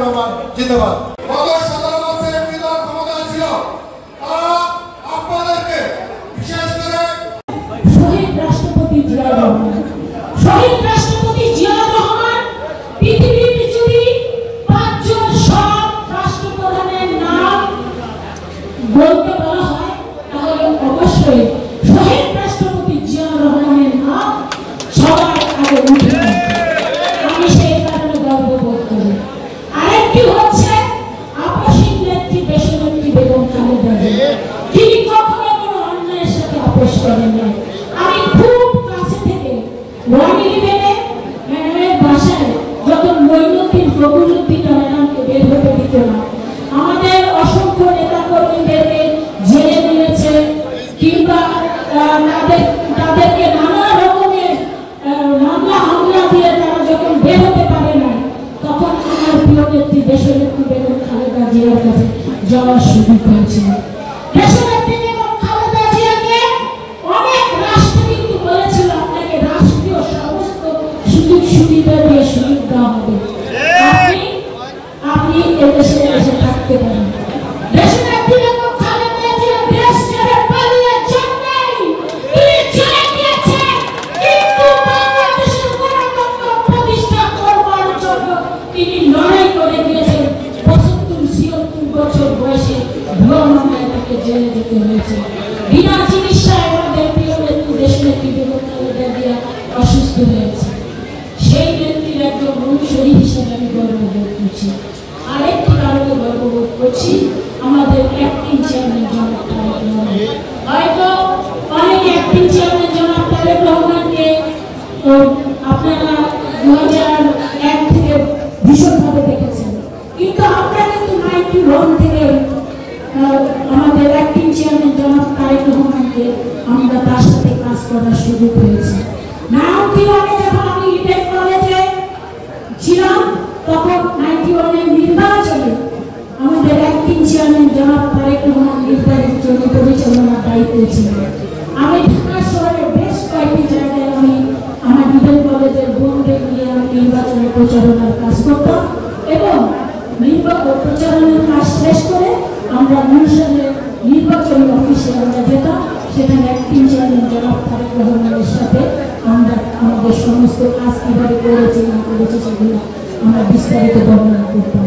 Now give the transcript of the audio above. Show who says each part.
Speaker 1: রহমান জিন্দাবাদ। গত 17 বছরের বিধান ক্ষমতায় ছিল, তারা আপনাদেরকে বিশেষ করে
Speaker 2: শহীদ রাষ্ট্রপতি জিয়াউর রহমান, শহীদ রাষ্ট্রপতি জিয়াউর রহমান পৃথিবীর যদি 5 জন সব রাষ্ট্রপ্রধানের নাম বলতে বলা হয় তাহলে অবশ্যই শহীদ রাষ্ট্রপতি জিয়াউর রহমানের নাম সবার আগে উঠে। আমি সেই কারণে গর্ববোধ করি। আরেকটি হচ্ছে আপসীন নেত্রী দেশনেত্রী বেগম খালেদা জিয়া, তিনি কখনো কোনো অন্যায়ের সাথে আপোষ করেন না। আমি খুব কাছে থেকে 111-এ ম্যাডামের বাসায় যখন মঈনুদ্দিন ফখরুদ্দিন ম্যাডামকে বের হতে দিত না, আমাদের অসংখ্য নেতা কর্মীদেরকে জেলে নিয়েছে কিংবা তাদেরকে নানা রকমের মামলা হামলা দিয়ে তারা যখন বের হতে পারে না, তখন আমার প্রিয় নেত্রী দেশনেত্রী বেগম খালেদা জিয়ার কাছে যাওয়ার সুযোগ হয়েছিল। দেশনেত্রী বেগম খালেদা জিয়াকে অনেক রাষ্ট্র কিন্তু বলেছিল আপনাকে রাষ্ট্রীয় সমস্ত সুযোগ সুবিধা দিয়ে সুযোগ দেওয়া হবে, আপনি এদেশে এসে থাকতে পারেন। দেশনেত্রী বেগম খালেদা জিয়া দেশ ছেড়ে পালিয়ে যান নাই, তিনি ছেড়ে দিয়েছেন, কিন্তু বাংলাদেশের গণতন্ত্র প্রতিষ্ঠা করবার জন্য তিনি লড়াই করে দিয়েছেন। 75-76 বছর বয়সে ভ্রমণে তাকে জেলে যেতে হয়েছে। বিনা চিকিৎসায় আমাদের প্রিয় নেত্রী দেশনেত্রী বেগম খালেদা জিয়া অসুস্থ হয়েছে। সেই নেত্রীর একজন অনুসারী হিসেবে আমি গর্ববোধ করছি। আরেকটি কারণে গর্ববোধ করছি, আমাদের অ্যাক্টিং চেয়ারম্যান জনাব তারেক রহমান। হয়তো অনেক অ্যাক্টিং চেয়ারম্যান জনাব তারেক রহমানকে আপনারা 2001 থেকে ভীষণভাবে দেখেছেন, কিন্তু আমরা কিন্তু 91 থেকে আমাদের অ্যাক্টিং চেয়ারম্যান জনাব তারেক রহমানকে আমরা তার সাথে কাজ করার সুযোগ হয়েছে। 91-এ যখন আমি ইডেন কলেজে ছিলাম, তখন 91-এর নির্বাচনে আমাদের অ্যাক্টিং চেয়ারম্যান জনাব তারেক রহমান নির্বাচন পরিচালনার দায়িত্বে ছিলেন। আমি ঢাকা শহরের বেশ কয়েকটি জায়গায় আমি আমার ইডেন কলেজের বোনদের নিয়ে আমি নির্বাচনের প্রচারণার কাজ করতাম এবং প্রচারণার কাজ শেষ করে আমরা গুলশানের নির্বাচনী অফিসে আমরা যেতাম। সেখানে অ্যাক্টিং চেয়ারম্যান জনাব তারেক রহমানের সাথে আমরা আমাদের সমস্ত কাজ কিভাবে করেছি না করেছি সেগুলো আমরা বিস্তারিত বর্ণনা করতাম।